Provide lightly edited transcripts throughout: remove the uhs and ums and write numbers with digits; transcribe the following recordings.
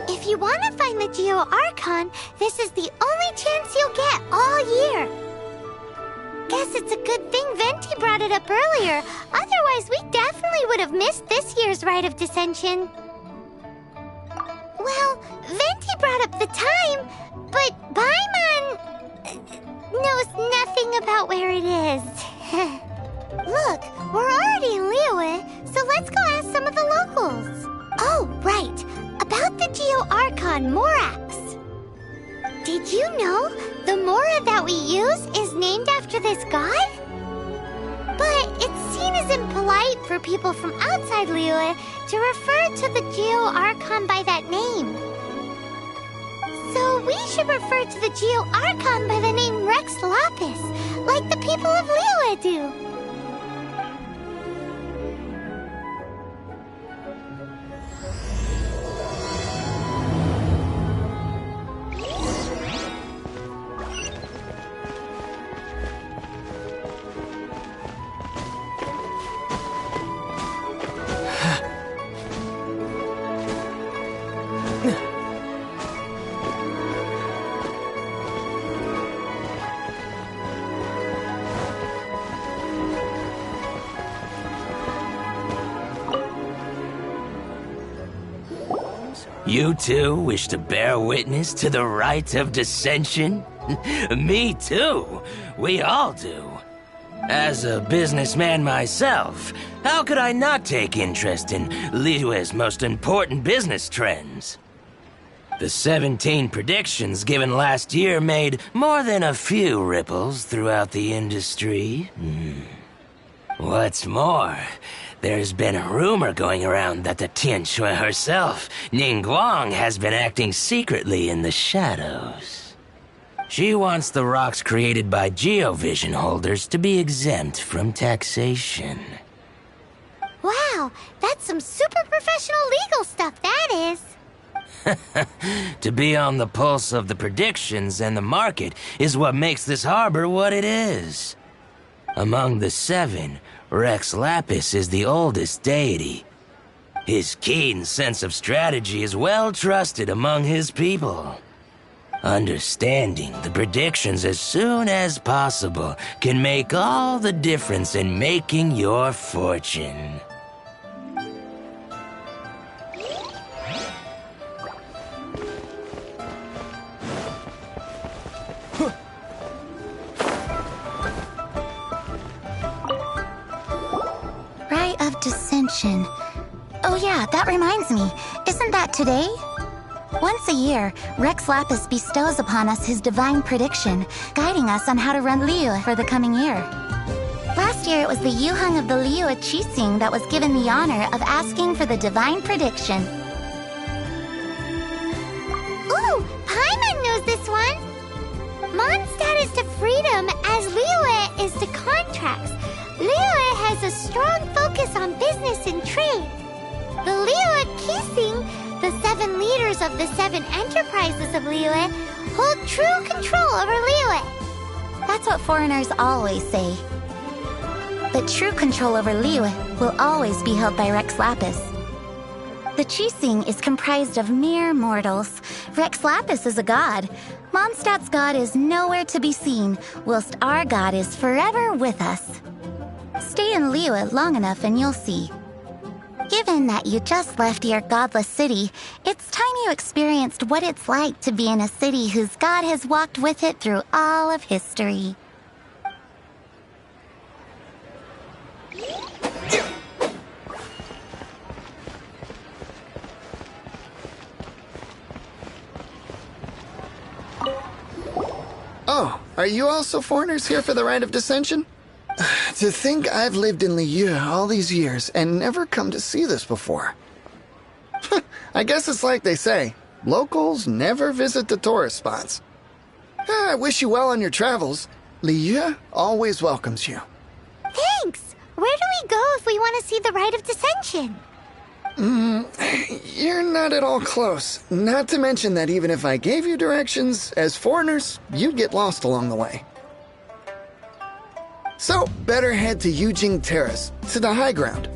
If you want to find the Geo-Archon, this is the only chance you'll get all year. Guess it's a good thing Venti brought it up earlier. Otherwise, we definitely would have missed this year's Rite of Dissension. Well, Venti brought up the time, but Paimon knows nothing about where it is. Look, we're already in Liyue, so let's go ask some of the locals. Oh, right. About the Geo-Archon Morax. Did you know the Mora that we use is named after this god? But it's seen as impolite for people from outside Liyue to refer to the Geo-Archon by that name. So we should refer to the Geo-Archon by the name Rex Lapis, like the people of Liyue do. You too wish to bear witness to the Rite of Dissension? Me too. We all do. As a businessman myself, how could I not take interest in Liyue's most important business trends? The 17 predictions given last year made more than a few ripples throughout the industry. What's more, there's been a rumor going around that the Tianshui herself, Ningguang, has been acting secretly in the shadows. She wants the rocks created by Geovision holders to be exempt from taxation. Wow, that's some super professional legal stuff, that is. To be on the pulse of the predictions and the market is what makes this harbor what it is. Among the 7, Rex Lapis is the oldest deity. His keen sense of strategy is well trusted among his people. Understanding the predictions as soon as possible can make all the difference in making your fortune. Rite of Dissension. Oh yeah, that reminds me. Isn't that today? Once a year, Rex Lapis bestows upon us his divine prediction, guiding us on how to run Liyue for the coming year. Last year, it was the Yuheng of the Liyue Qixing that was given the honor of asking for the divine prediction. Ooh, Paimon knows this one! Mondstadt is to freedom as Liyue is to contracts. Liyue has a strong focus on business and trade. The Liyue Qixing, the 7 leaders of the 7 enterprises of Liyue, hold true control over Liyue. That's what foreigners always say. but true control over Liyue will always be held by Rex Lapis. The Qixing is comprised of mere mortals. Rex Lapis is a god. Mondstadt's god is nowhere to be seen, whilst our god is forever with us. Stay in Liyue long enough and you'll see. Given that you just left your godless city, it's time you experienced what it's like to be in a city whose god has walked with it through all of history. Oh, are you also foreigners here for the Rite of Dissension? To think I've lived in Liyue all these years and never come to see this before. I guess it's like they say, locals never visit the tourist spots. I wish you well on your travels. Liyue always welcomes you. Thanks! Where do we go if we want to see the Rite of Dissension? You're not at all close. Not to mention that even if I gave you directions, as foreigners, you'd get lost along the way. So, better head to Yujing Terrace, to the high ground.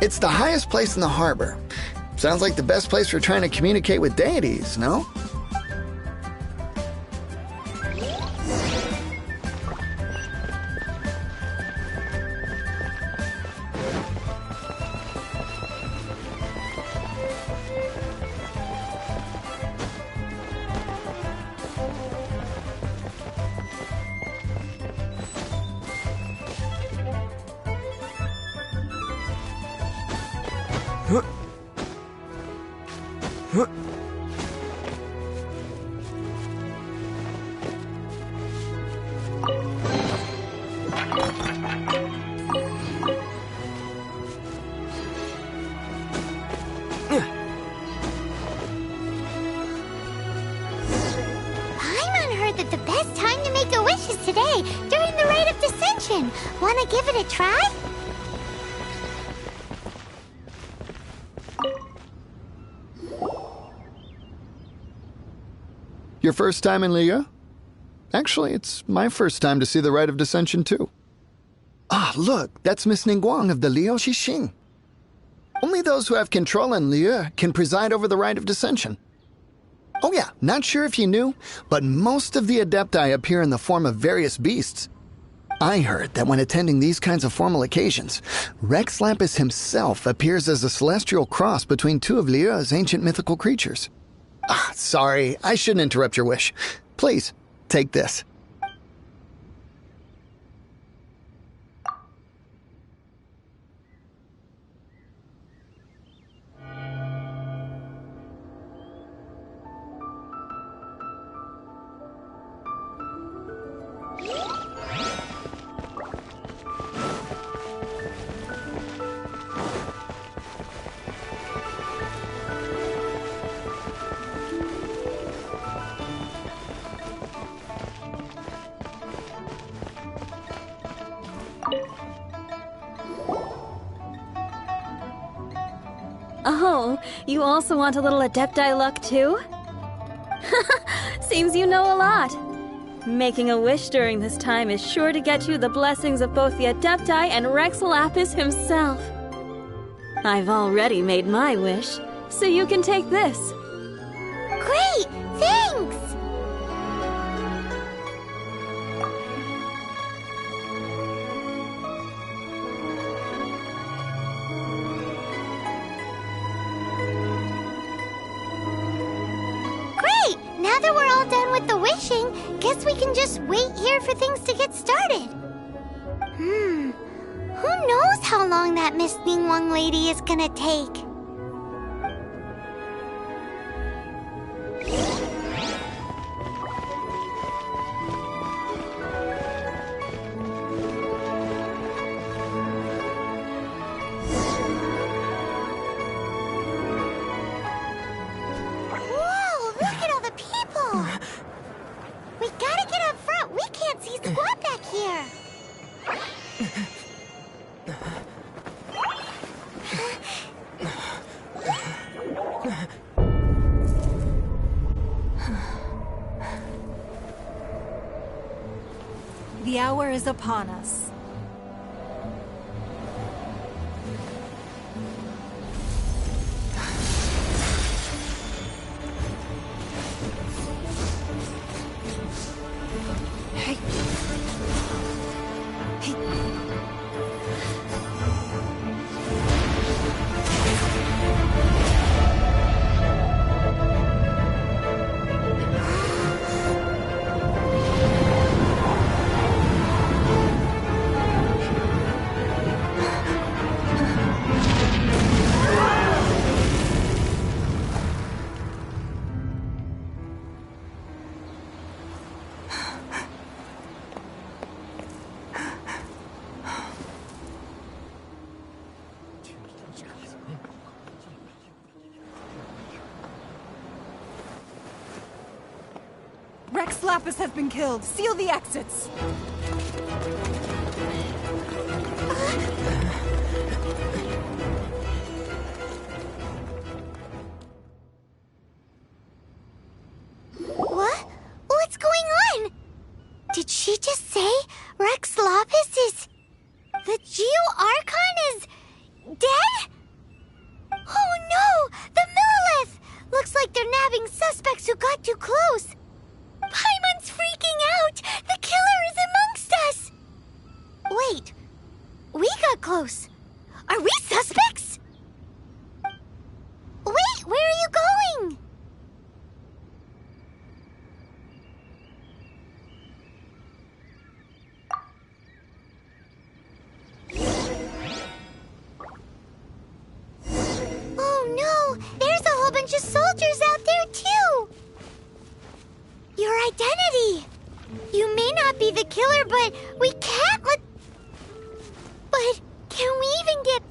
It's the highest place in the harbor. Sounds like the best place for trying to communicate with deities, no? That the best time to make a wish is today, during the Rite of Dissension. Wanna give it a try? Your first time in Liyue? Actually, it's my first time to see the Rite of Dissension, too. Ah, look, that's Miss Ningguang of the Liyue Xixing. Only those who have control in Liyue can preside over the Rite of Dissension. Oh yeah, not sure if you knew, but most of the Adepti appear in the form of various beasts. I heard that when attending these kinds of formal occasions, Rex Lapis himself appears as a celestial cross between two of Liyue's ancient mythical creatures. Ah, sorry, I shouldn't interrupt your wish. Please, take this. Oh, you also want a little Adepti luck too? Seems you know a lot. Making a wish during this time is sure to get you the blessings of both the Adepti and Rex Lapis himself. I've already made my wish, so you can take this. Great! Thanks! Now that we're all done with the wishing, guess we can just wait here for things to get started. Who knows how long that Miss Ningguang lady is gonna take? We gotta get up front. We can't see squat back here. The hour is upon us. Rex Lapis has been killed. Seal the exits. What? What's going on? Did she just say Rex Lapis is... The Geo-Archon is... dead? Oh no! The Millilith! Looks like they're nabbing suspects who got too close. Paimon's freaking out! The killer is amongst us! Wait. We got close. Are we suspects? Wait, where are you going? Oh no! There's a whole bunch of soldiers out there too! Your identity! You may not be the killer, but we can't let... But can we even get...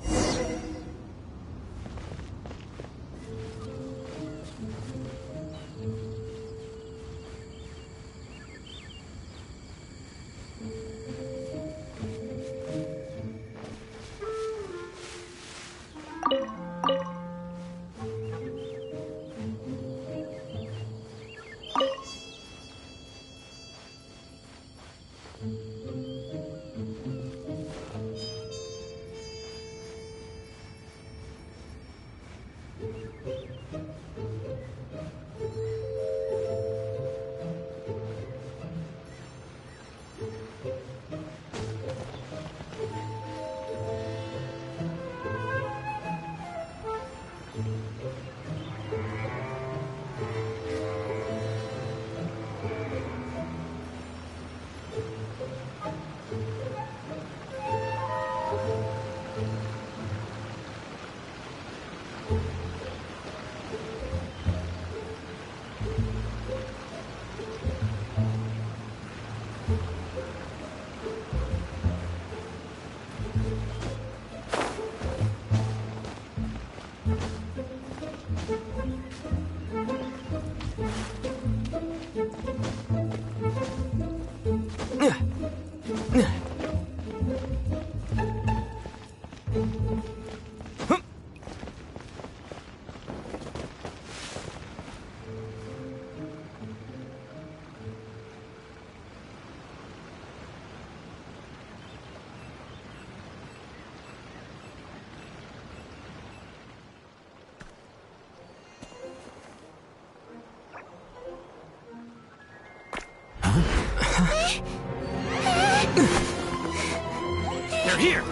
They're here!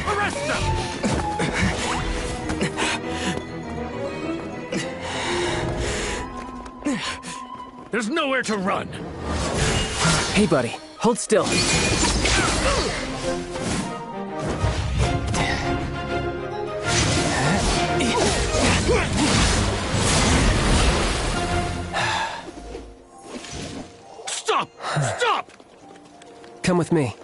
Arrest them! There's nowhere to run! Hey, buddy. Hold still. Stop! Stop! Come with me.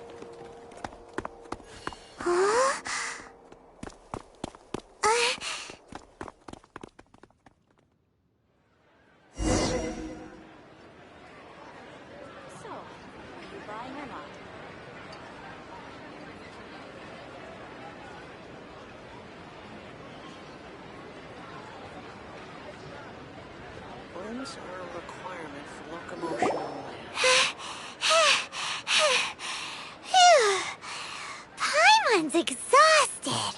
Limbs are a requirement for locomotion on land. Paimon's exhausted.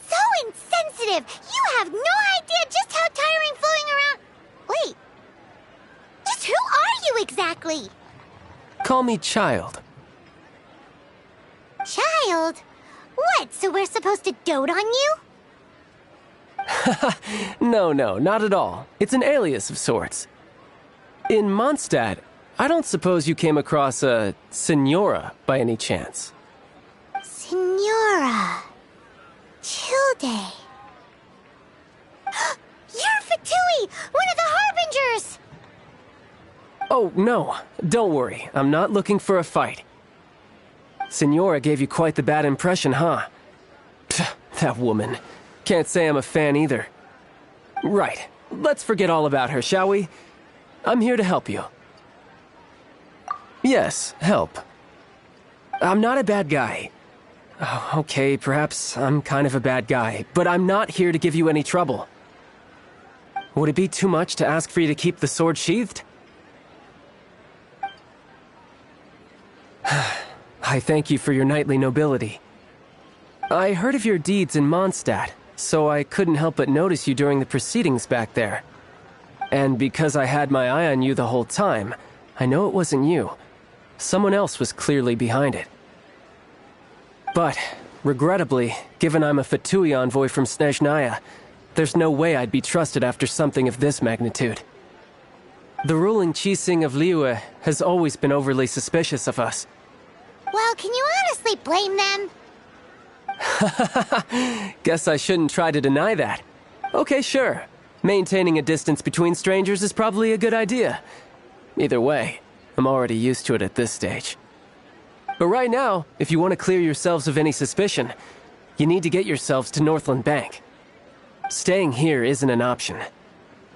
So insensitive. You have no idea just how tiring floating around... Wait. Just who are you exactly? Call me Child. Child? What, so we're supposed to dote on you? No, not at all. It's an alias of sorts. In Mondstadt, I don't suppose you came across a Senora by any chance. Senora. Childe. You're Fatui, one of the Harbingers! Oh, no. Don't worry. I'm not looking for a fight. Senora gave you quite the bad impression, huh? Pfft, that woman. Can't say I'm a fan either. Right. Let's forget all about her, shall we? I'm here to help you. Yes, help. I'm not a bad guy. Oh, okay, perhaps I'm kind of a bad guy, but I'm not here to give you any trouble. Would it be too much to ask for you to keep the sword sheathed? I thank you for your knightly nobility. I heard of your deeds in Mondstadt, so I couldn't help but notice you during the proceedings back there. And because I had my eye on you the whole time, I know it wasn't you. Someone else was clearly behind it. But, regrettably, given I'm a Fatui envoy from Snezhnaya, there's no way I'd be trusted after something of this magnitude. The ruling Qixing of Liyue has always been overly suspicious of us. Well, can you honestly blame them? Guess I shouldn't try to deny that. Okay, sure. Maintaining a distance between strangers is probably a good idea. Either way, I'm already used to it at this stage. But right now, if you want to clear yourselves of any suspicion, you need to get yourselves to Northland Bank. Staying here isn't an option.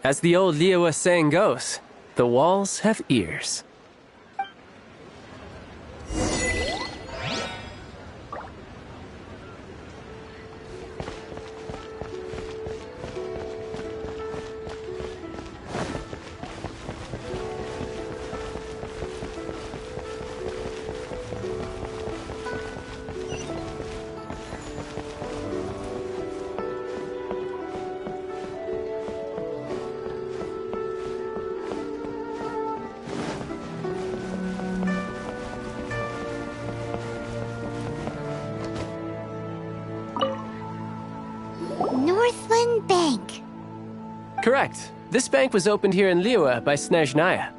As the old Liyue saying goes, the walls have ears. Northland Bank. Correct. This bank was opened here in Liyue by Snezhnaya.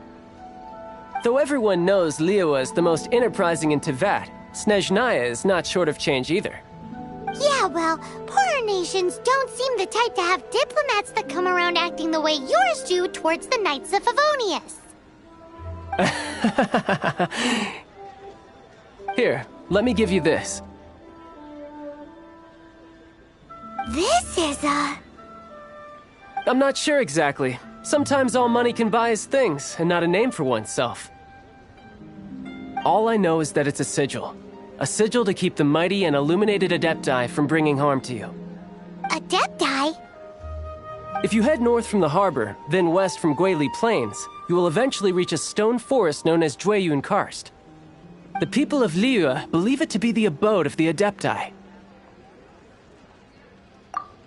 Though everyone knows Liyue is the most enterprising in Teyvat, Snezhnaya is not short of change either. Yeah, well, poorer nations don't seem the type to have diplomats that come around acting the way yours do towards the Knights of Favonius. Here, let me give you this. This is I'm not sure exactly. Sometimes all money can buy is things, and not a name for oneself. All I know is that it's a sigil. A sigil to keep the mighty and illuminated Adepti from bringing harm to you. Adepti? If you head north from the harbor, then west from Guili Plains, you will eventually reach a stone forest known as Jueyun Karst. The people of Liyue believe it to be the abode of the Adepti.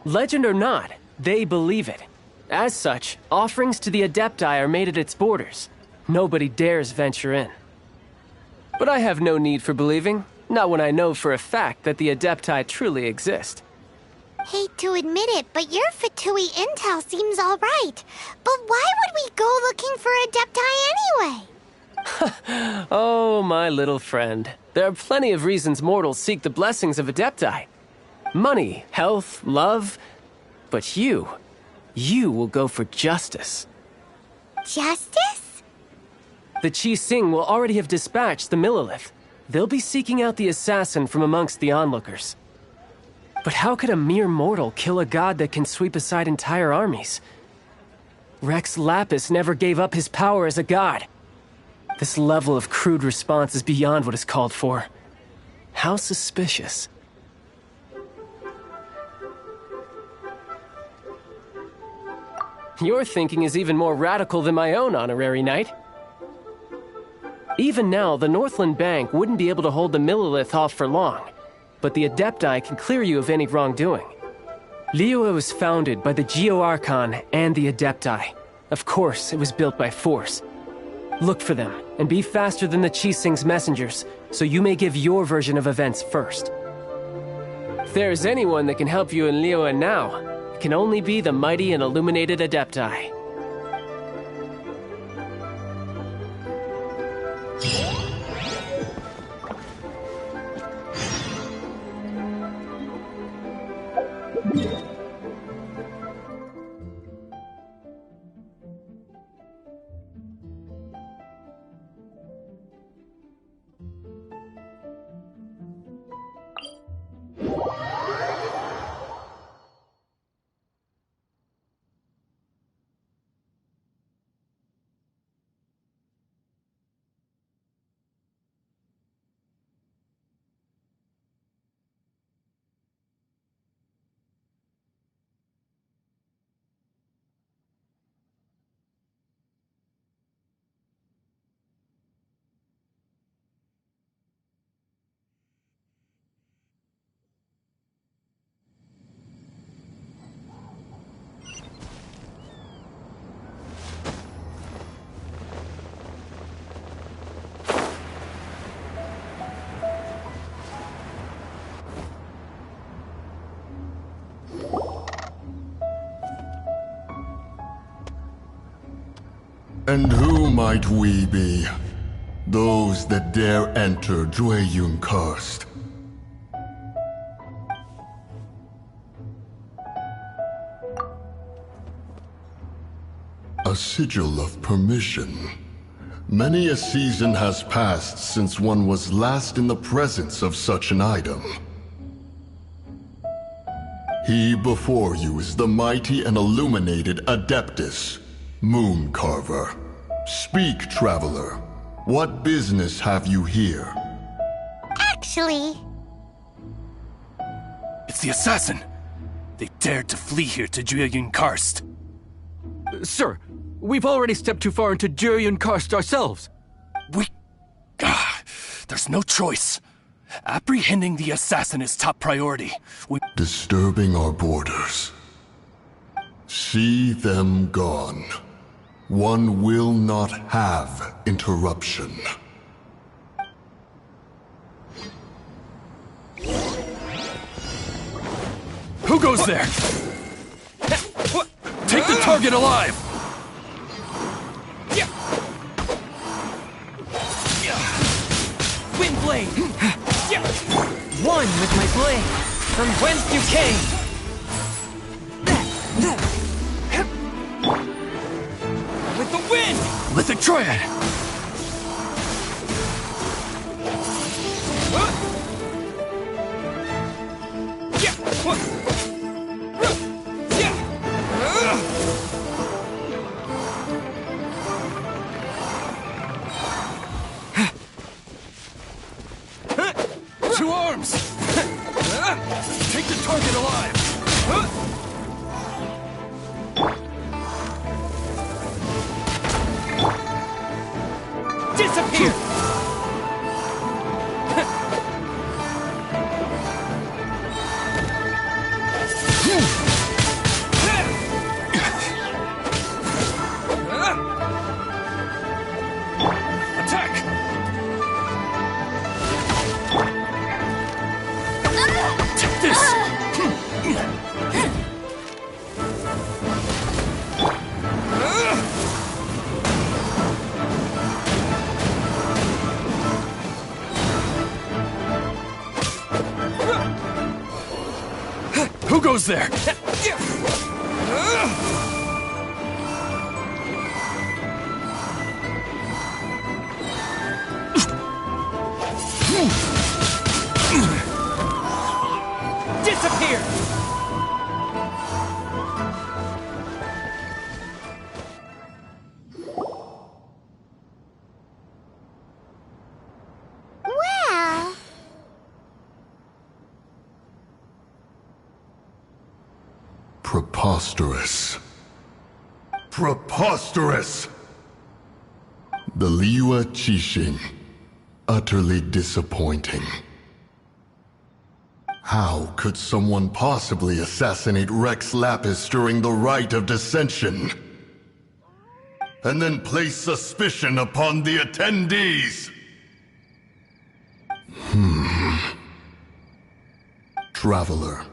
Legend or not, they believe it. As such, offerings to the Adepti are made at its borders. Nobody dares venture in. But I have no need for believing, not when I know for a fact that the Adepti truly exist. Hate to admit it, but your Fatui intel seems alright. But why would we go looking for Adepti anyway? Oh, my little friend. There are plenty of reasons mortals seek the blessings of Adepti. Money, health, love. But you will go for justice. Justice? The Qixing will already have dispatched the Millelith. They'll be seeking out the assassin from amongst the onlookers. But how could a mere mortal kill a god that can sweep aside entire armies? Rex Lapis never gave up his power as a god. This level of crude response is beyond what is called for. How suspicious. Your thinking is even more radical than my own, honorary knight. Even now, the Northland Bank wouldn't be able to hold the Millelith off for long, but the Adepti can clear you of any wrongdoing. Liyue was founded by the Geo-Archon and the Adepti. Of course, it was built by force. Look for them, and be faster than the Qixing's messengers, so you may give your version of events first. If there is anyone that can help you in Liyue now, it can only be the mighty and illuminated Adepti. And who might we be? Those that dare enter Jueyun Karst. A sigil of permission. Many a season has passed since one was last in the presence of such an item. He before you is the mighty and illuminated Adeptus, Moon Carver. Speak, traveler. What business have you here? Actually, It's the assassin! They dared to flee here to Jueyun Karst. Sir, we've already stepped too far into Jueyun Karst ourselves. There's no choice. Apprehending the assassin is top priority. Disturbing our borders. See them gone. One will not have interruption. Who goes there? Take the target alive! Wind blade! One with my blade, from whence you came! With the wind! Lithic Triad! Two arms! Take the target alive! Disappear! Attack! Take this! Who goes there? Disappear! well, Preposterous. Preposterous! The Liyue Qixing. Utterly disappointing. How could someone possibly assassinate Rex Lapis during the Rite of Dissension? And then place suspicion upon the attendees? Traveler,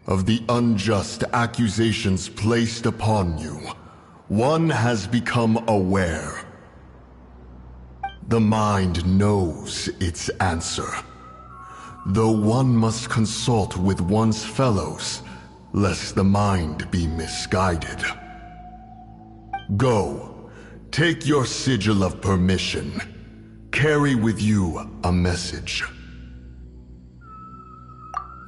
of the unjust accusations placed upon you, one has become aware. The mind knows its answer, though one must consult with one's fellows, lest the mind be misguided. Go, take your sigil of permission. Carry with you a message.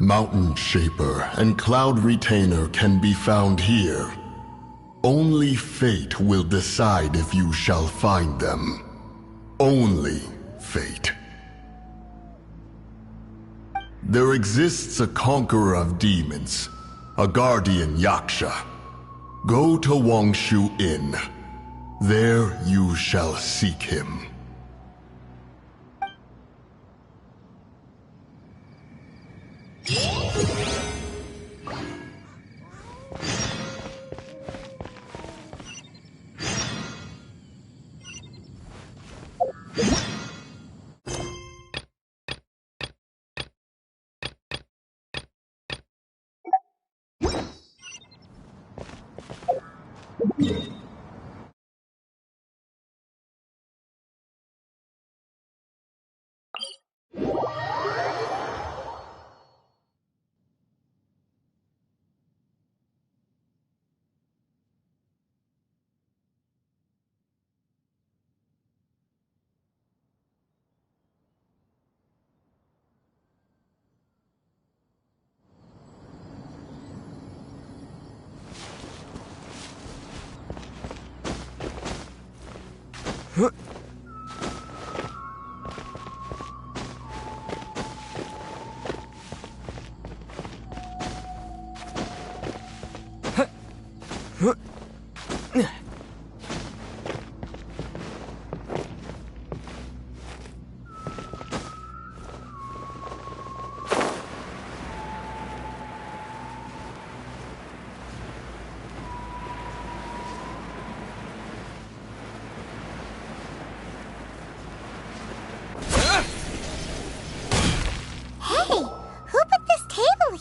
Mountain Shaper and Cloud Retainer can be found here. Only fate will decide if you shall find them. Only fate. There exists a conqueror of demons, a guardian Yaksha. Go to Wangshu Inn. There you shall seek him.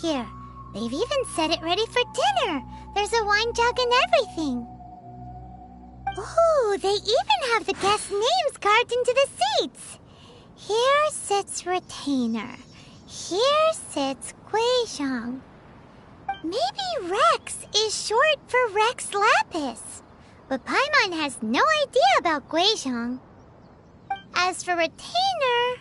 Here. They've even set it ready for dinner. There's a wine jug and everything. Ooh, they even have the guests' names carved into the seats. Here sits Retainer. Here sits Guizhong. Maybe Rex is short for Rex Lapis. But Paimon has no idea about Guizhong. As for Retainer...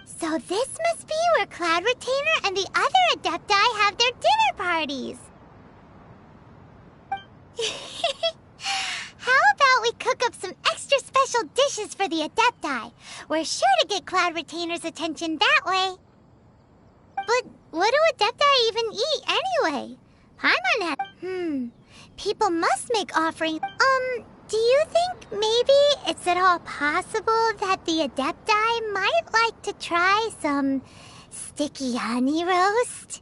So this must be where Cloud Retainer and the other Adepti have their dinner parties. How about we cook up some extra special dishes for the Adepti? We're sure to get Cloud Retainer's attention that way. But what do Adepti even eat anyway? Paimon had... People must make offerings. Do you think maybe it's at all possible that the Adepti might like to try some sticky honey roast?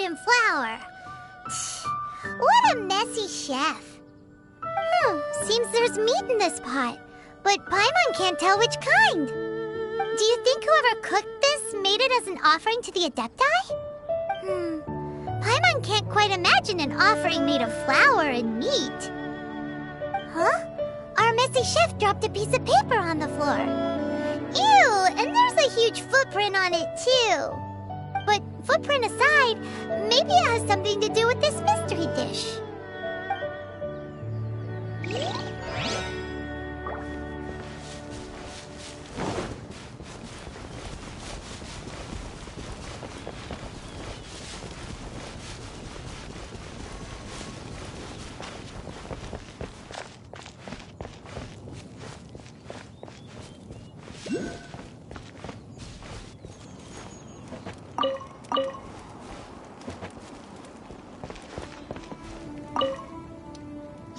In flour. What a messy chef. Seems there's meat in this pot, but Paimon can't tell which kind. Do you think whoever cooked this made it as an offering to the Adepti? Paimon can't quite imagine an offering made of flour and meat. Huh? Our messy chef dropped a piece of paper on the floor. Ew, and there's a huge footprint on it too. But footprint aside, maybe it has something to do with this mystery dish.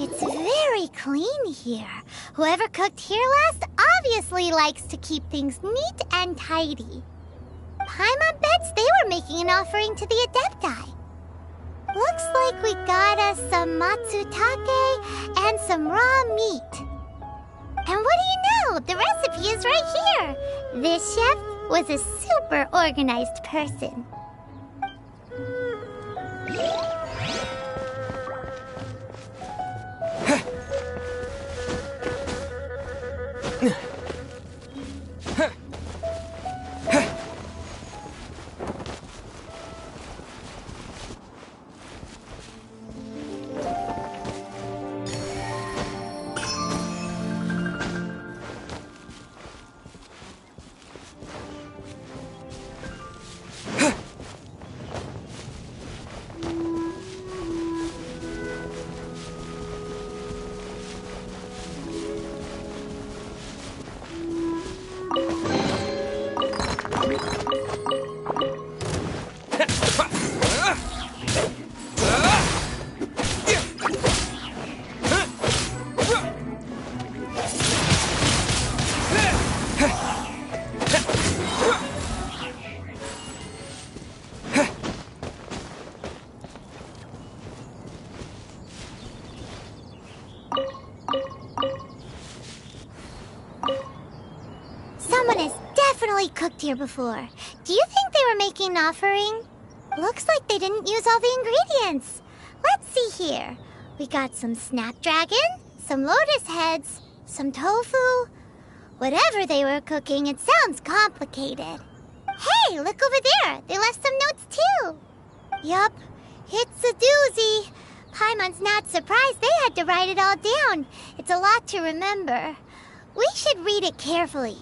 It's very clean here. Whoever cooked here last obviously likes to keep things neat and tidy. Paimon bets they were making an offering to the Adepti. Looks like we got us some matsutake and some raw meat. And what do you know? The recipe is right here. This chef was a super organized person. Cooked here before. Do you think they were making an offering? Looks like they didn't use all the ingredients. Let's see here. We got some snapdragon, some lotus heads, some tofu. Whatever they were cooking, it sounds complicated. Hey, look over there. They left some notes too. Yup, it's a doozy. Paimon's not surprised they had to write it all down. It's a lot to remember. We should read it carefully.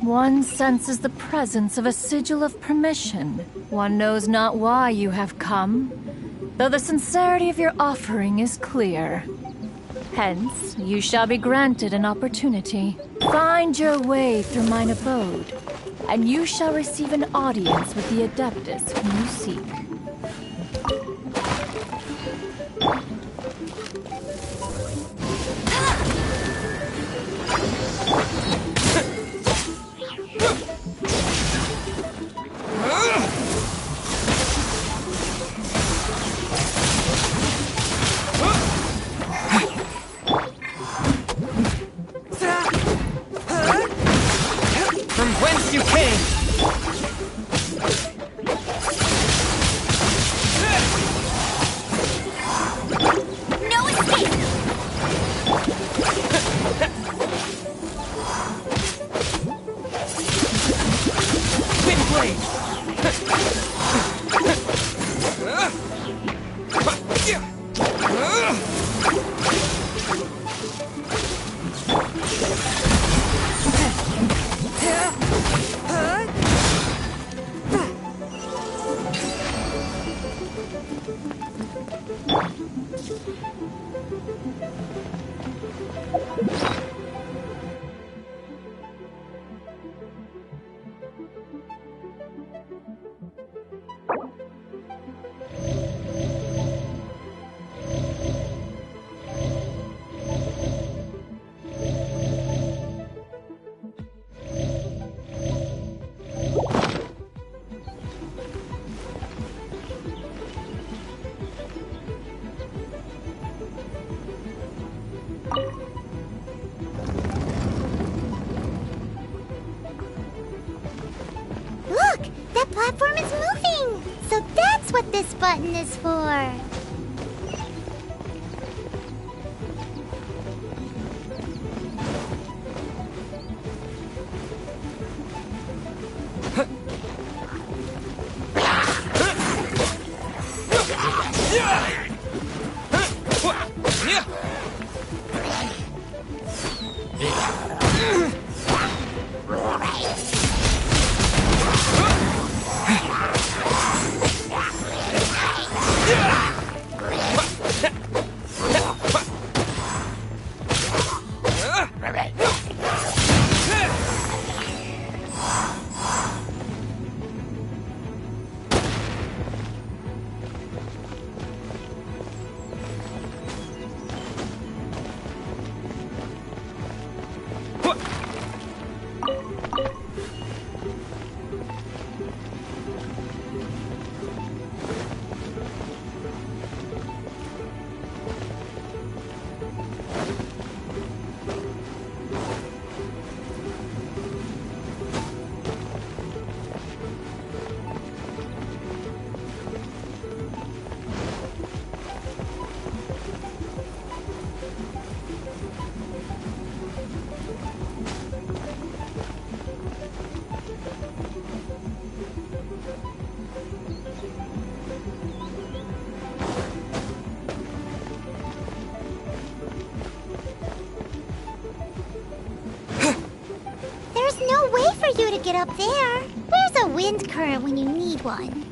One senses the presence of a sigil of permission. One knows not why you have come, though the sincerity of your offering is clear. Hence, you shall be granted an opportunity. Find your way through mine abode, and you shall receive an audience with the Adeptus whom you seek. From whence you came! Look! That platform is moving! So that's what this button is for! You to get up there. Where's a wind current when you need one?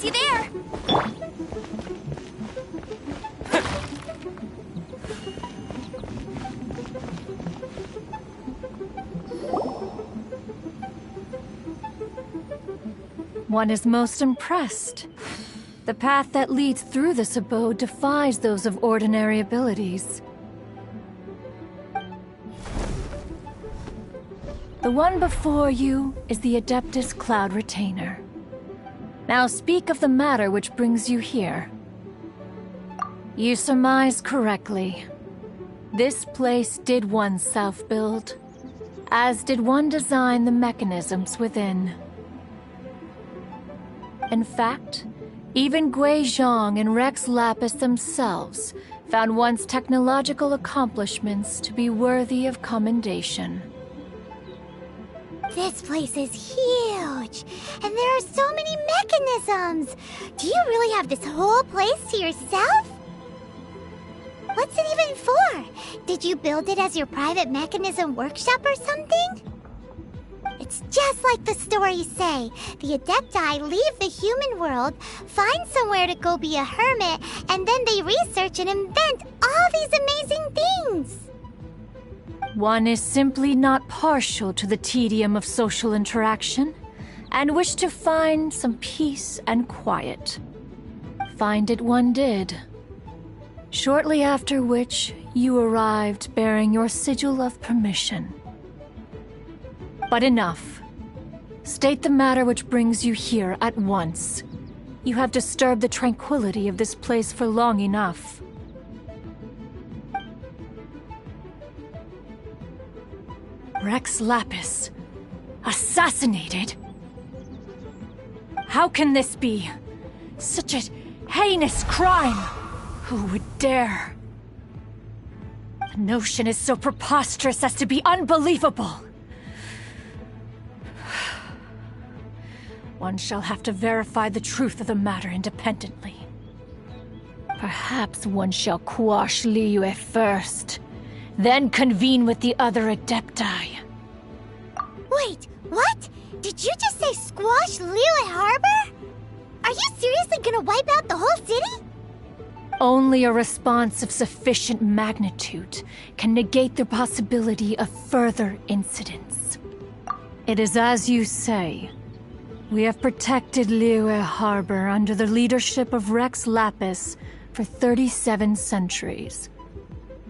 See there? One is most impressed. The path that leads through this abode defies those of ordinary abilities. The one before you is the Adeptus Cloud Retainer. Now speak of the matter which brings you here. You surmise correctly. This place did one self-build, as did one design the mechanisms within. In fact, even Gui Zhang and Rex Lapis themselves found one's technological accomplishments to be worthy of commendation. This place is huge, and there are so many mechanisms. Do you really have this whole place to yourself? What's it even for? Did you build it as your private mechanism workshop or something? It's just like the stories say. The Adepti leave the human world, find somewhere to go be a hermit, and then they research and invent all these amazing things. One is simply not partial to the tedium of social interaction, and wished to find some peace and quiet. Find it one did. Shortly after which, you arrived bearing your sigil of permission. But enough. State the matter which brings you here at once. You have disturbed the tranquility of this place for long enough. Rex Lapis, assassinated? How can this be? Such a heinous crime! Who would dare? The notion is so preposterous as to be unbelievable. One shall have to verify the truth of the matter independently. Perhaps one shall quash Liyue first, then convene with the other Adepti. Wait, what? Did you just say squash Liyue Harbor? Are you seriously gonna wipe out the whole city? Only a response of sufficient magnitude can negate the possibility of further incidents. It is as you say. We have protected Liyue Harbor under the leadership of Rex Lapis for 37 centuries.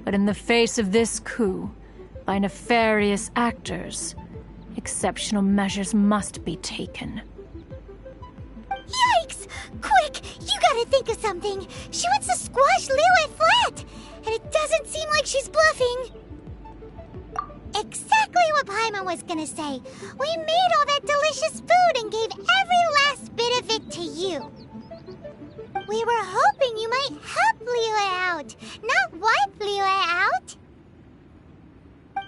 But in the face of this coup, by nefarious actors, exceptional measures must be taken. Yikes! Quick, you gotta think of something. She wants to squash Liyue flat, and it doesn't seem like she's bluffing. Exactly what Paimon was gonna say. We made all that delicious food and gave every last bit of it to you. We were hoping you might help Liyue out, not wipe Liyue out.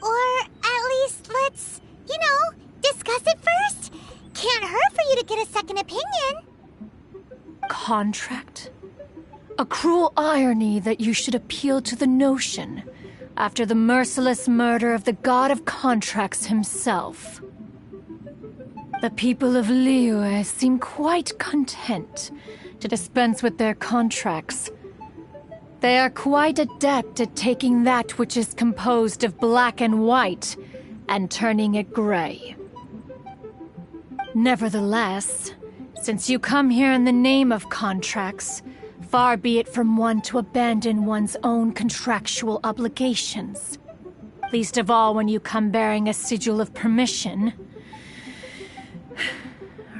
Or at least let's, discuss it first. Can't hurt for you to get a second opinion. Contract? A cruel irony that you should appeal to the notion after the merciless murder of the god of contracts himself. The people of Liyue seem quite content to dispense with their contracts. They are quite adept at taking that which is composed of black and white and turning it gray. Nevertheless, since you come here in the name of contracts, far be it from one to abandon one's own contractual obligations. Least of all when you come bearing a sigil of permission.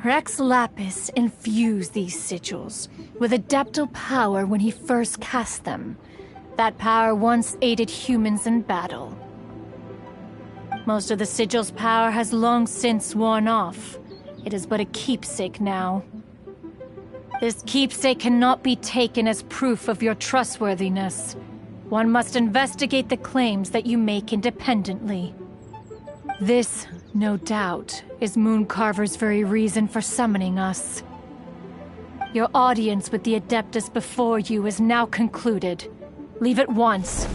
Rex Lapis infused these sigils with adeptal power when he first cast them. That power once aided humans in battle. Most of the sigil's power has long since worn off. It is but a keepsake now. This keepsake cannot be taken as proof of your trustworthiness. One must investigate the claims that you make independently. This, no doubt, is Mooncarver's very reason for summoning us. Your audience with the Adeptus before you is now concluded. Leave at once.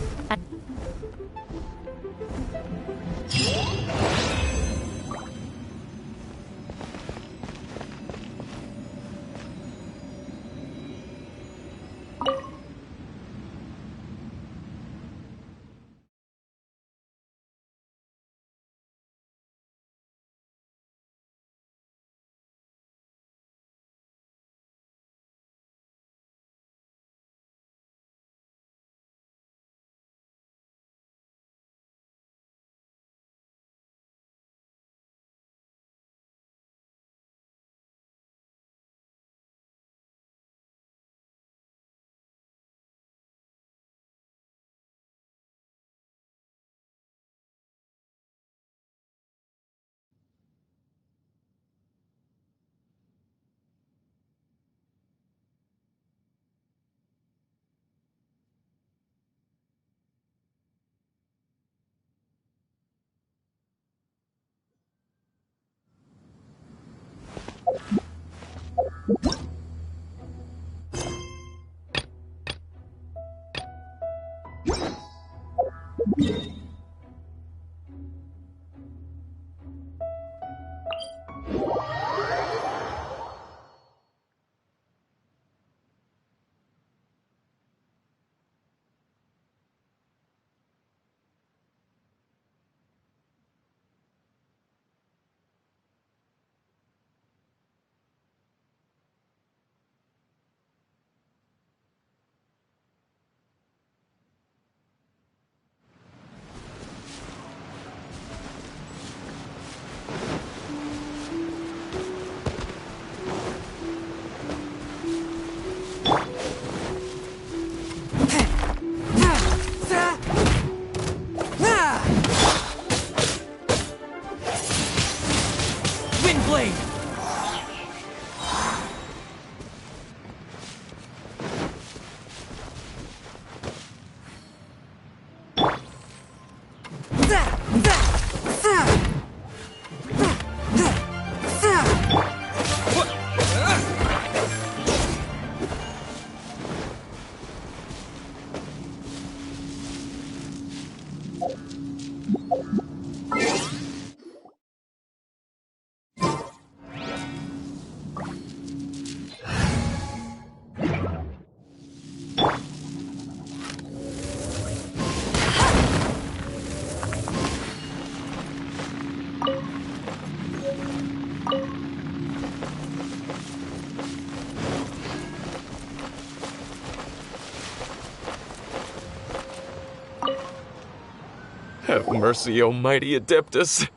Have mercy, O mighty Adeptus.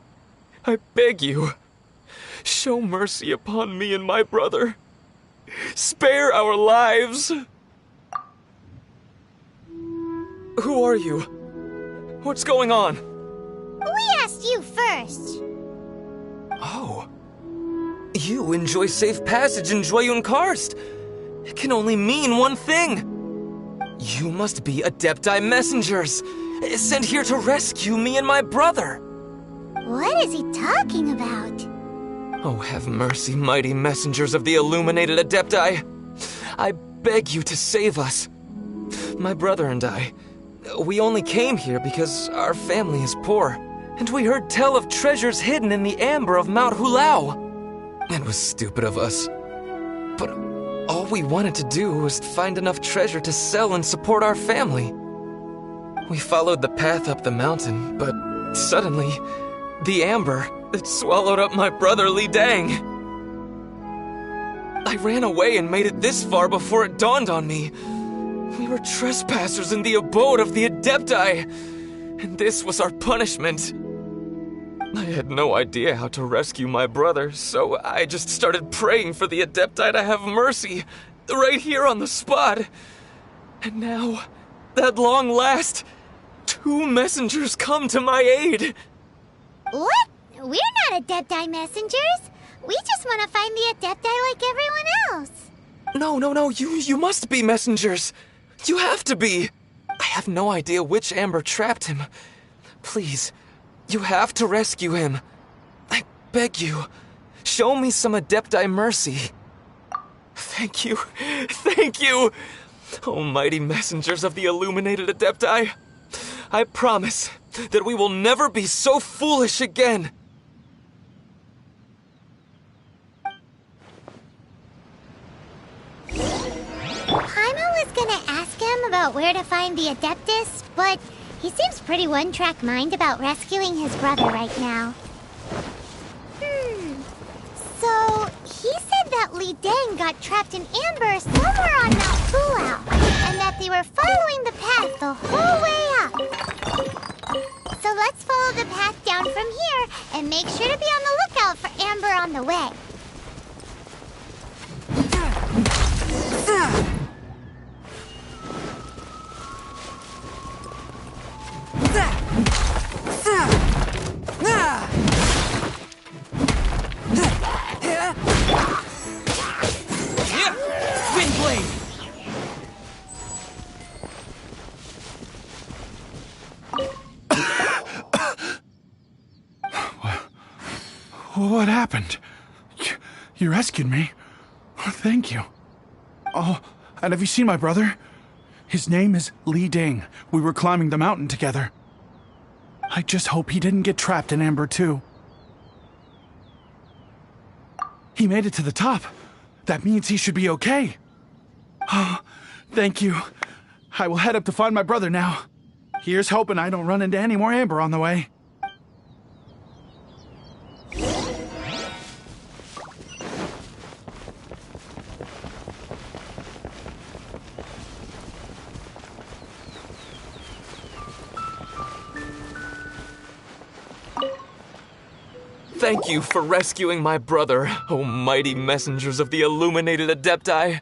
I beg you, show mercy upon me and my brother. Spare our lives. Who are you? What's going on? We asked you first. Oh. You enjoy safe passage in Jueyun Karst. It can only mean one thing. You must be Adepti messengers, sent here to rescue me and my brother. What is he talking about? Oh, have mercy, mighty messengers of the illuminated Adepti. I beg you to save us. My brother and I, we only came here because our family is poor, and we heard tell of treasures hidden in the amber of Mount Hulao. It was stupid of us. But all we wanted to do was find enough treasure to sell and support our family. We followed the path up the mountain, but suddenly, the amber, it swallowed up my brother Li Dang. I ran away and made it this far before it dawned on me. We were trespassers in the abode of the Adepti, and this was our punishment. I had no idea how to rescue my brother, so I just started praying for the Adepti to have mercy, right here on the spot. And now, at long last, 2 messengers come to my aid. What? We're not Adepti messengers. We just want to find the Adepti like everyone else. No, you must be messengers. You have to be. I have no idea which amber trapped him. Please, you have to rescue him. I beg you, show me some Adepti mercy. Thank you. Oh, mighty messengers of the illuminated Adepti. I promise that we will never be so foolish again. Paimon was gonna ask him about where to find the Adeptus, but he seems pretty one-track mind about rescuing his brother right now. So, he said that Li Dang got trapped in amber somewhere on Mount Hulao, and that they were following the path the whole way up. So let's follow the path down from here, and make sure to be on the lookout for amber on the way. What happened? You rescued me. Thank you. Oh, and have you seen my brother? His name is Li Ding. We were climbing the mountain together. I just hope he didn't get trapped in amber too. He made it to the top. That means he should be okay. Oh, thank you. I will head up to find my brother now. Here's hoping I don't run into any more amber on the way. Thank you for rescuing my brother, O mighty messengers of the illuminated Adepti.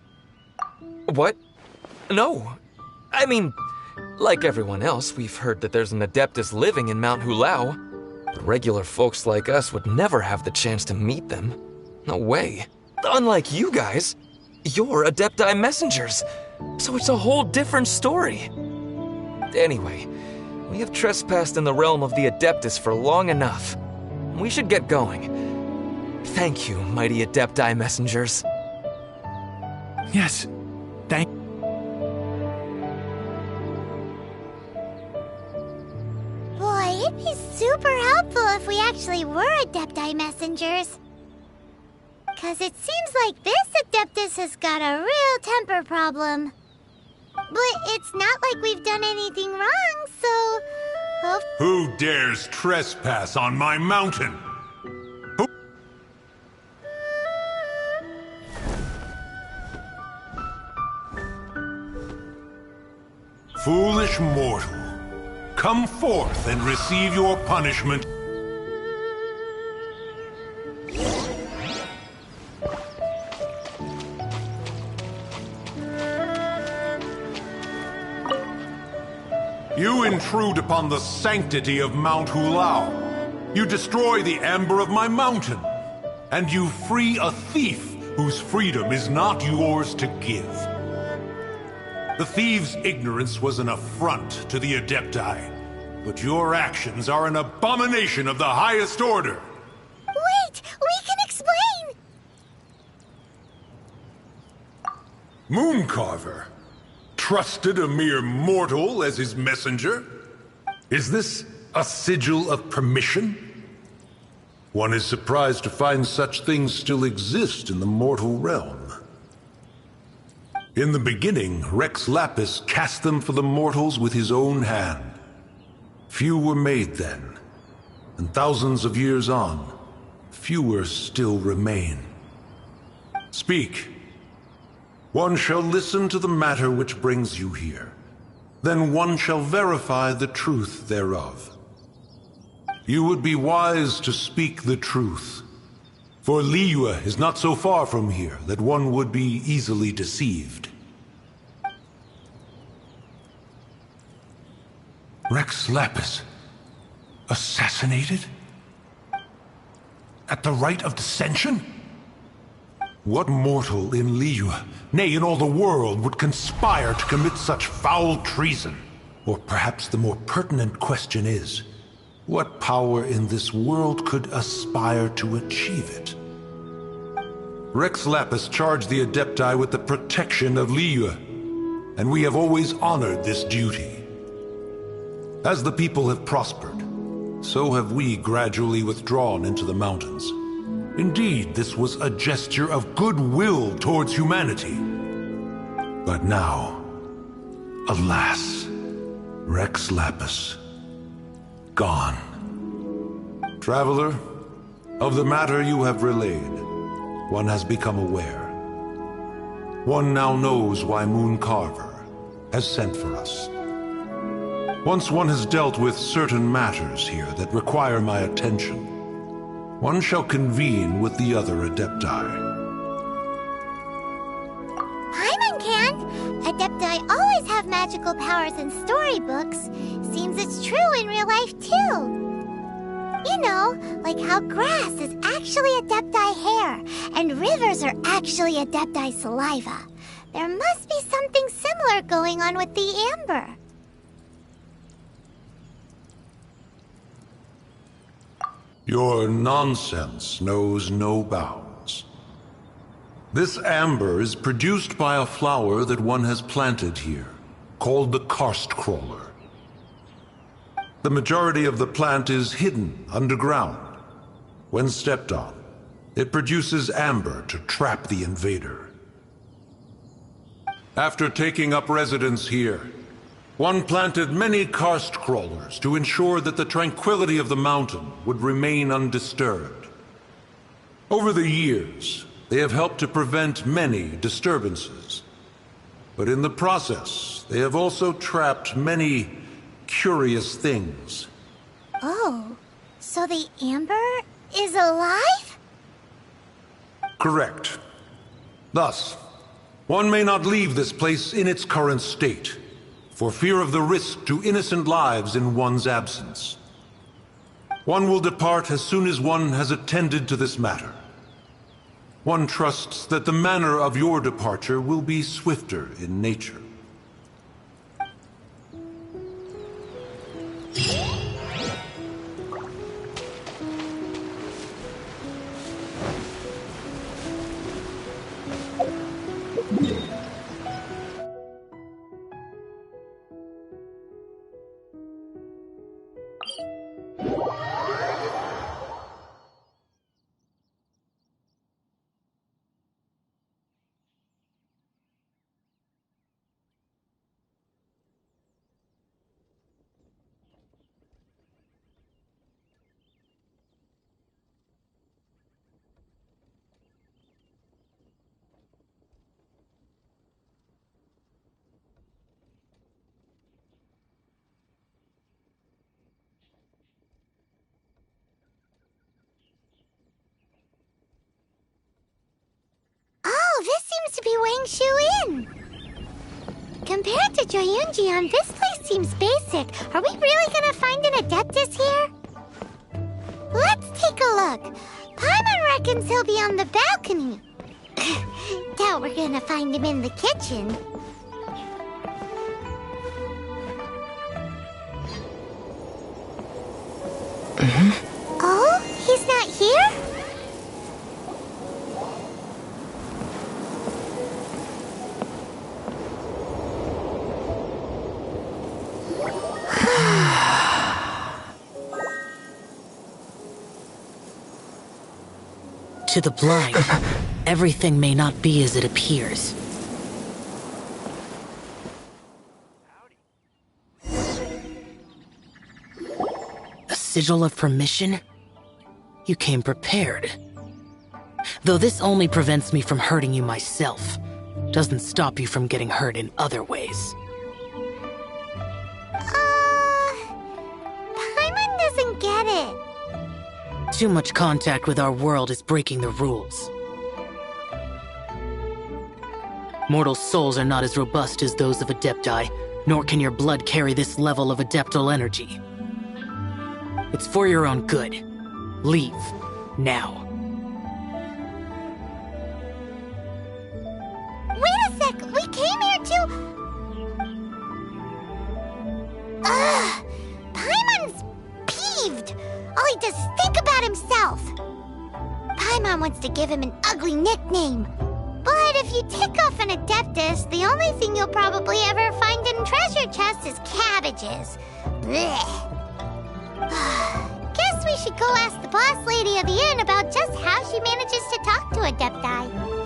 What? No. I mean, like everyone else, we've heard that there's an Adeptus living in Mount Hulao. But regular folks like us would never have the chance to meet them. No way. Unlike you guys, you're Adepti messengers, so it's a whole different story. Anyway, we have trespassed in the realm of the Adeptus for long enough. We should get going. Thank you, mighty Adepti messengers. Yes, thank... Boy, it'd be super helpful if we actually were Adepti messengers. 'Cause it seems like this Adeptus has got a real temper problem. But it's not like we've done anything wrong, so... Who dares trespass on my mountain? Foolish mortal. Come forth and receive your punishment. You intrude upon the sanctity of Mount Hulao. You destroy the amber of my mountain. And you free a thief whose freedom is not yours to give. The thief's ignorance was an affront to the Adepti, but your actions are an abomination of the highest order. Wait! We can explain! Mooncarver trusted a mere mortal as his messenger? Is this a sigil of permission? One is surprised to find such things still exist in the mortal realm. In the beginning, Rex Lapis cast them for the mortals with his own hand. Few were made then, and thousands of years on, fewer still remain. Speak. One shall listen to the matter which brings you here. Then one shall verify the truth thereof. You would be wise to speak the truth. For Liyue is not so far from here that one would be easily deceived. Rex Lapis, assassinated? At the rite of dissension? What mortal in Liyue, nay, in all the world, would conspire to commit such foul treason? Or perhaps the more pertinent question is, what power in this world could aspire to achieve it? Rex Lapis charged the Adepti with the protection of Liyue, and we have always honored this duty. As the people have prospered, so have we gradually withdrawn into the mountains. Indeed, this was a gesture of goodwill towards humanity. But now, alas, Rex Lapis, gone. Traveler, of the matter you have relayed, one has become aware. One now knows why Mooncarver has sent for us. Once one has dealt with certain matters here that require my attention, one shall convene with the other Adepti. Paimon can't! Adepti always have magical powers in storybooks. Seems it's true in real life, too. You know, like how grass is actually Adepti hair, and rivers are actually Adepti saliva. There must be something similar going on with the amber. Your nonsense knows no bounds. This amber is produced by a flower that one has planted here, called the karst crawler. The majority of the plant is hidden underground. When stepped on, it produces amber to trap the invader. After taking up residence here, one planted many karst crawlers to ensure that the tranquility of the mountain would remain undisturbed. Over the years, they have helped to prevent many disturbances. But in the process, they have also trapped many curious things. Oh, so the amber is alive? Correct. Thus, one may not leave this place in its current state, for fear of the risk to innocent lives in one's absence. One will depart as soon as one has attended to this matter. One trusts that the manner of your departure will be swifter in nature. seems to be weighing Shu in. Compared to Joyunjian, this place seems basic. Are we really gonna find an Adeptus here? Let's take a look. Paimon reckons he'll be on the balcony. Doubt we're gonna find him in the kitchen. Oh, he's not here? To the blind, everything may not be as it appears. A sigil of permission? You came prepared. Though this only prevents me from hurting you myself, doesn't stop you from getting hurt in other ways. Paimon doesn't get it. Too much contact with our world is breaking the rules. Mortal souls are not as robust as those of Adepti, nor can your blood carry this level of adeptal energy. It's for your own good. Leave. Now. Wait a sec! We came here to... Ugh! Paimon's peeved! All he does is think about himself! Paimon wants to give him an ugly nickname. But if you tick off an Adeptus, the only thing you'll probably ever find in treasure chests is cabbages. Blech. Guess we should go ask the boss lady of the inn about just how she manages to talk to Adepti.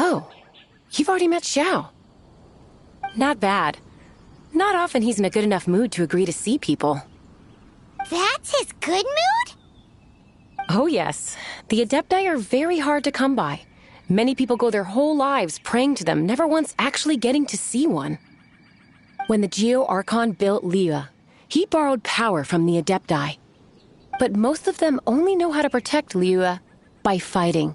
Oh, you've already met Xiao. Not bad. Not often he's in a good enough mood to agree to see people. That's his good mood? Oh yes. The Adepti are very hard to come by. Many people go their whole lives praying to them, never once actually getting to see one. When the Geo Archon built Liyue, he borrowed power from the Adepti. But most of them only know how to protect Liyue by fighting.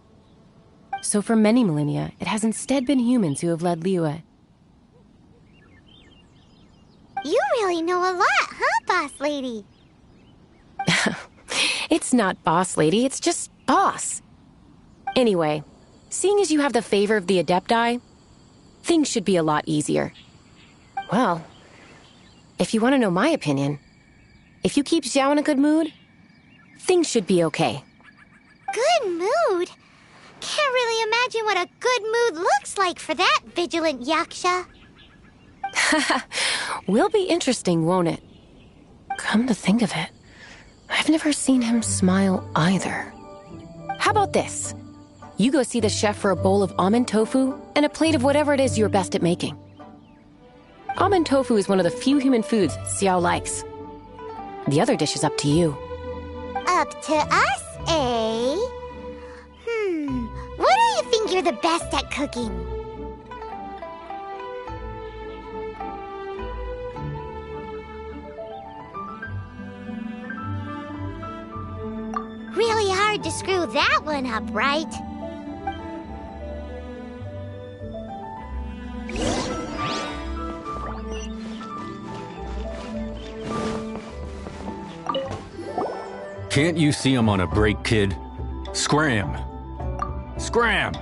So for many millennia, it has instead been humans who have led Liyue. You really know a lot, huh, boss lady? It's not boss lady, it's just boss. Anyway, seeing as you have the favor of the Adepti, things should be a lot easier. Well, if you want to know my opinion, if you keep Xiao in a good mood, things should be okay. Good mood? Can't really imagine what a good mood looks like for that vigilant yaksha. Will be interesting, won't it? Come to think of it, I've never seen him smile either. How about this? You go see the chef for a bowl of almond tofu and a plate of whatever it is you're best at making. Almond tofu is one of the few human foods Xiao likes. The other dish is up to you. Up to us, eh? What do you think you're the best at cooking? Really hard to screw that one up, right? Can't you see I'm on a break, kid? Scram! Scram!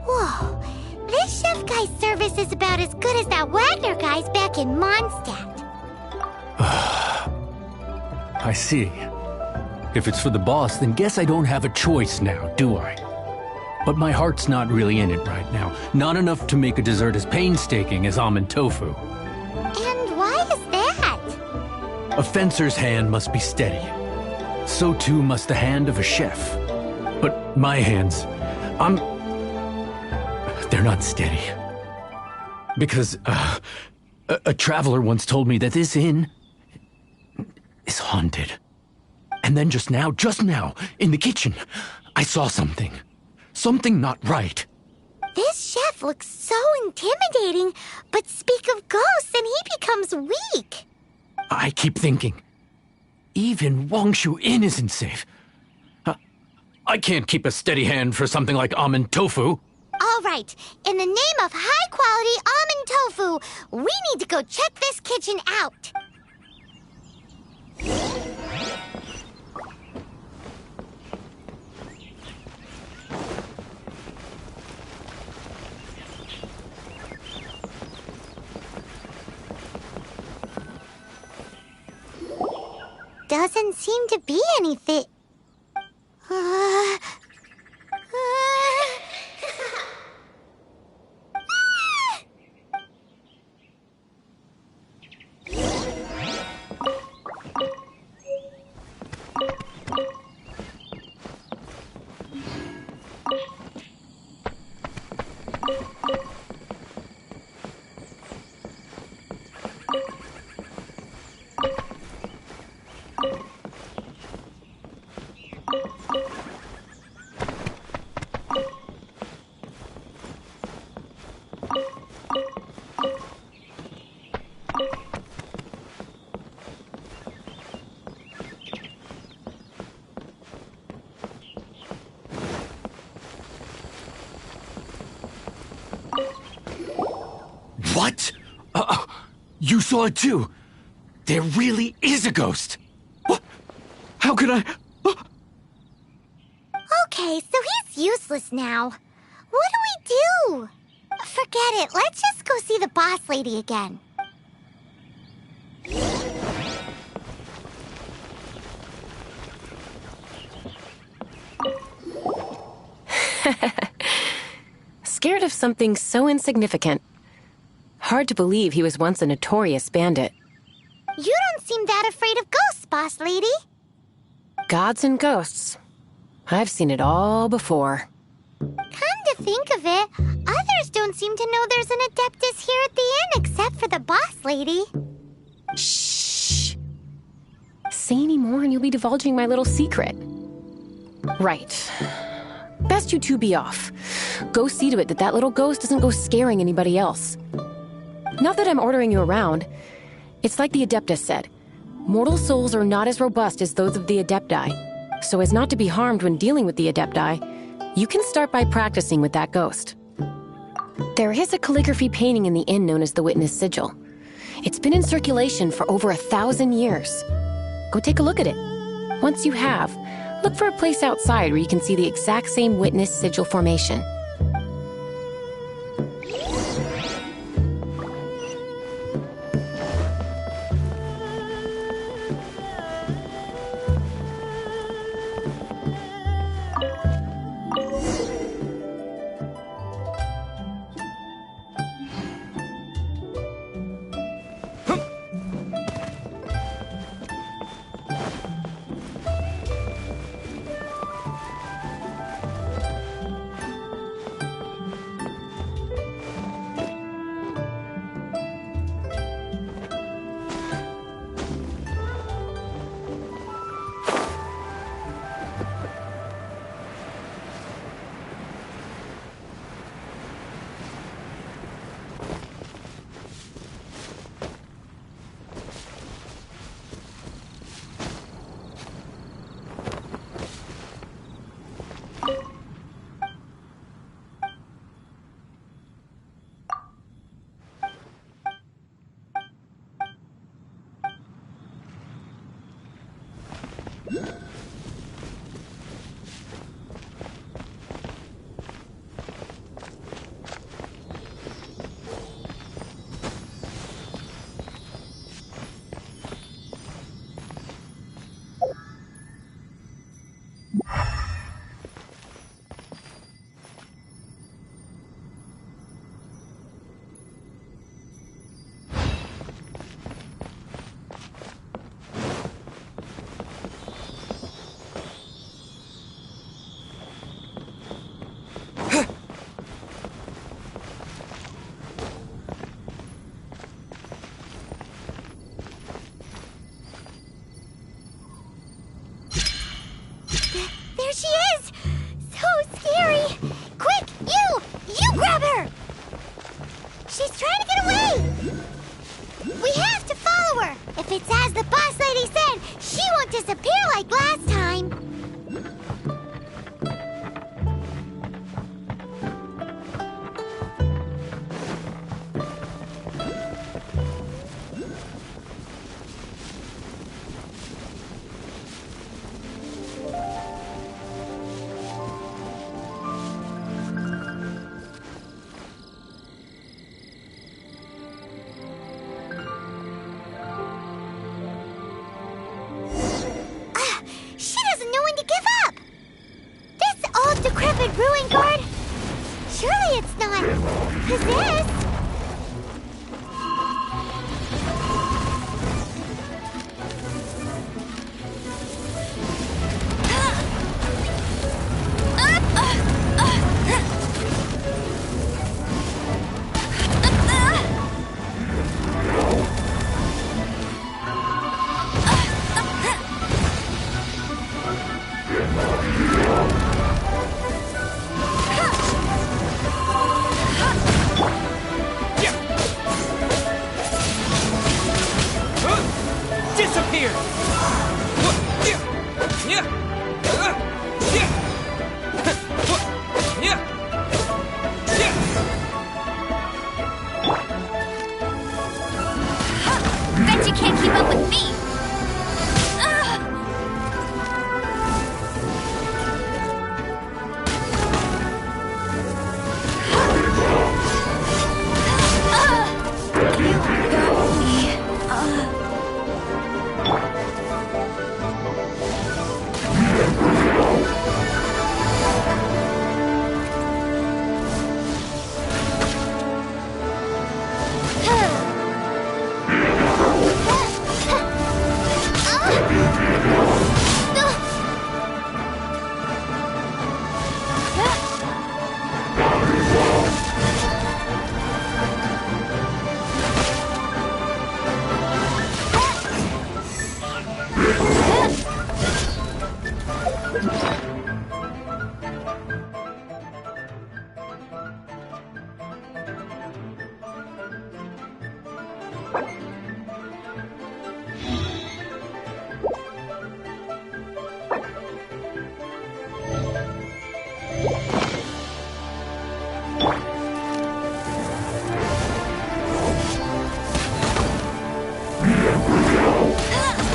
Whoa, this chef guy's service is about as good as that Wagner guy's back in Mondstadt. I see. If it's for the boss, then guess I don't have a choice now, do I? But my heart's not really in it right now. Not enough to make a dessert as painstaking as almond tofu. And why is that? A fencer's hand must be steady. So too must the hand of a chef. But my hands, they're not steady. Because, a traveler once told me that this inn is haunted. And then just now, in the kitchen, I saw something. Something not right. This chef looks so intimidating, but speak of ghosts and he becomes weak. I keep thinking, even Wangshu Inn isn't safe. I can't keep a steady hand for something like almond tofu. All right, in the name of high-quality almond tofu, we need to go check this kitchen out. Doesn't seem to be anything. What? You saw it too? There really is a ghost. What? How could I? Okay, so he's useless now. What do we do? Forget it. Let's just go see the boss lady again. Scared of something so insignificant. Hard to believe he was once a notorious bandit. You don't seem that afraid of ghosts, boss lady. Gods and ghosts. I've seen it all before. Come to think of it, others don't seem to know there's an Adeptus here at the inn except for the boss lady. Shh. Say any more and you'll be divulging my little secret. Right. Best you two be off. Go see to it that little ghost doesn't go scaring anybody else. Not that I'm ordering you around. It's like the Adeptus said. Mortal souls are not as robust as those of the Adepti. So as not to be harmed when dealing with the Adepti, you can start by practicing with that ghost. There is a calligraphy painting in the inn known as the Witness Sigil. It's been in circulation for over 1,000 years. Go take a look at it. Once you have, look for a place outside where you can see the exact same Witness Sigil formation. not possessed. Disappear! Bet you can't keep up with me!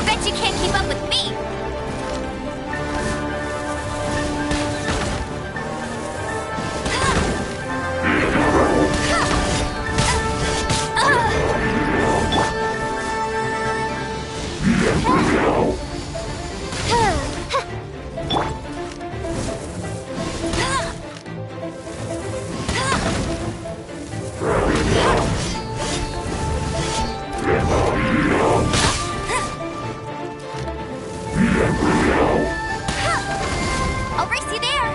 Bet you can't keep up with me! I'll race you there!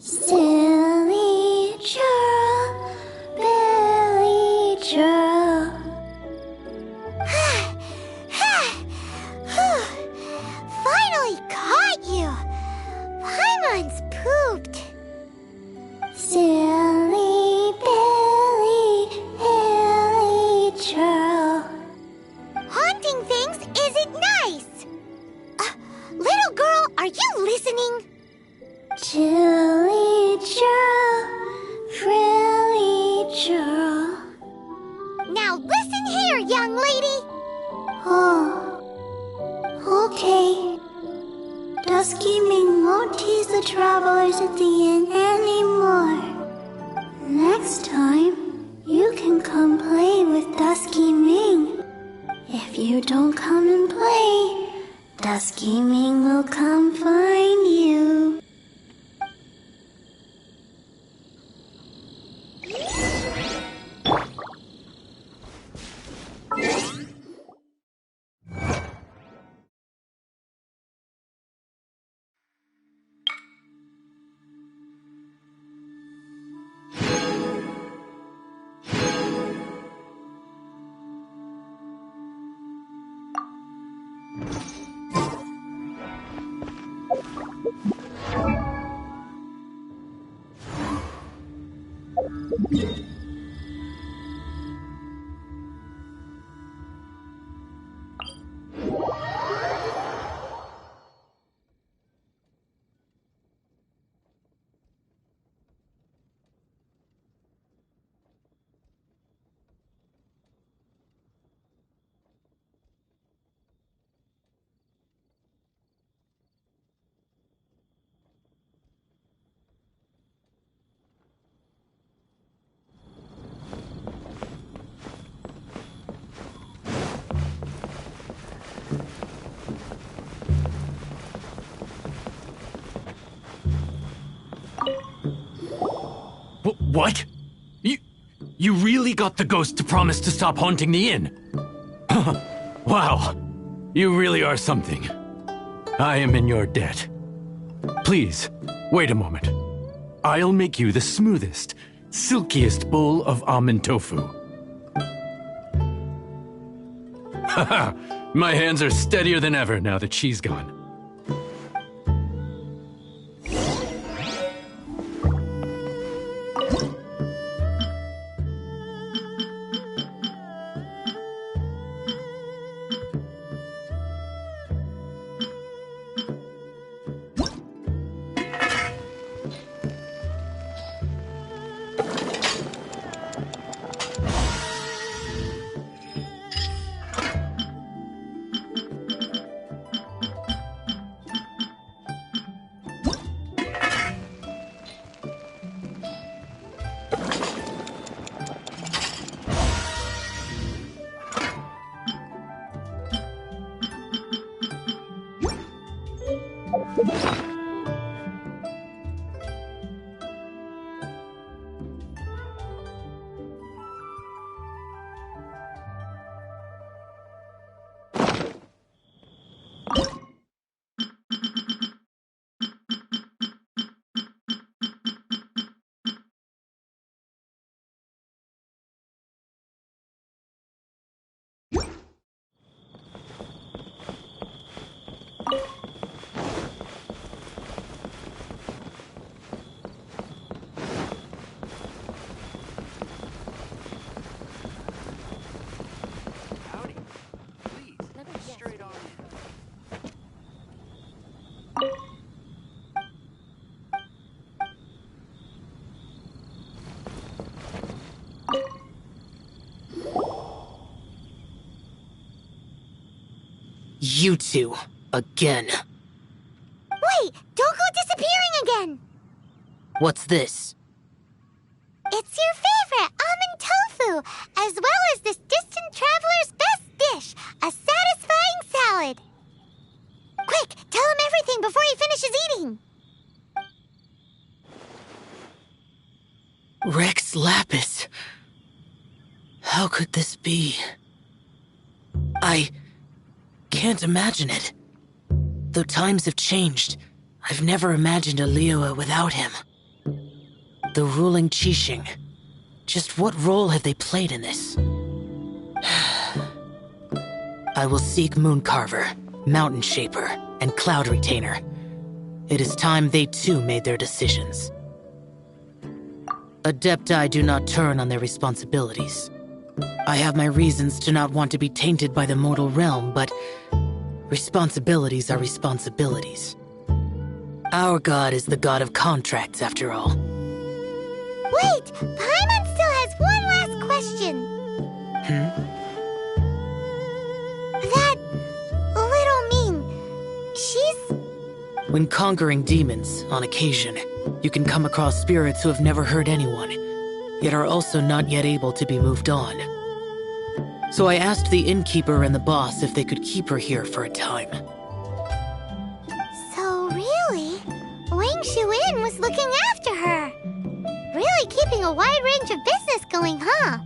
Silly churl, Billy churl. Finally caught you! Paimon's pooped. Silly Billy, Billy churl. Haunting things isn't nice! Little girl, are you listening? Chilly churl, frilly churl. Now listen here, young lady! Oh, okay. Dusky Ming won't tease the travelers at the inn anymore. Next time, you can come play with Dusky Ming. If you don't come and play, Dusky Ming will come find you. What? You really got the ghost to promise to stop haunting the inn? Wow. You really are something. I am in your debt. Please, wait a moment. I'll make you the smoothest, silkiest bowl of almond tofu. Haha, my hands are steadier than ever now that she's gone. You two, again. Wait, don't go disappearing again! What's this? It's your favorite, almond tofu, as well as this distant traveler's best dish, a satisfying salad. Quick, tell him everything before he finishes eating. Rex Lapis. How could this be? I can't imagine it. Though times have changed, I've never imagined a Liyue without him. The ruling Qixing. Just what role have they played in this? I will seek Mooncarver, Mountain Shaper, and Cloud Retainer. It is time they too made their decisions. Adepti do not turn on their responsibilities. I have my reasons to not want to be tainted by the mortal realm, but responsibilities are responsibilities. Our god is the god of contracts, after all. Wait! Paimon still has one last question. That little Ming, she's... When conquering demons, on occasion, you can come across spirits who have never hurt anyone, yet are also not yet able to be moved on. So I asked the innkeeper and the boss if they could keep her here for a time. So really, Wang Shuin was looking after her. Really keeping a wide range of business going, huh?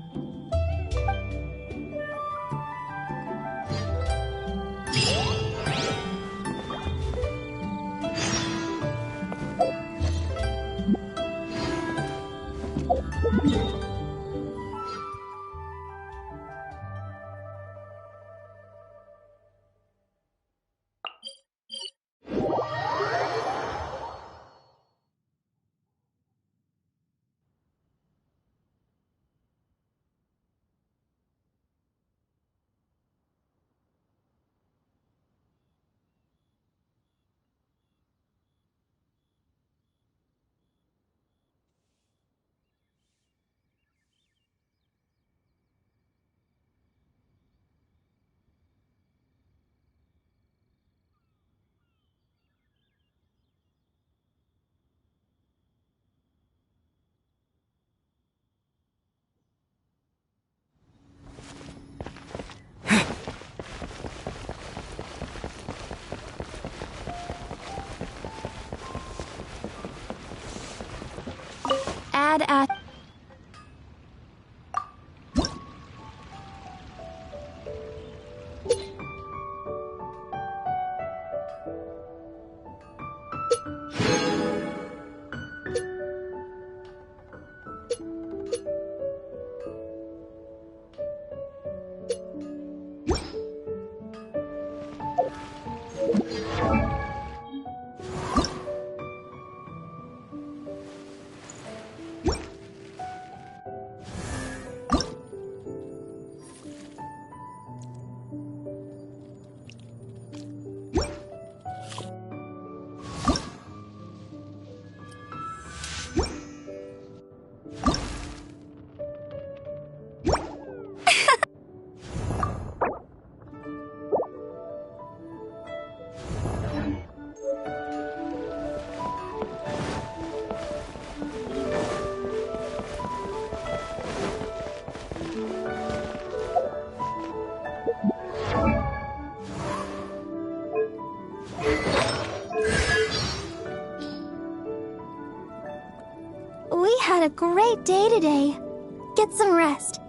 We had a great day today. Get some rest.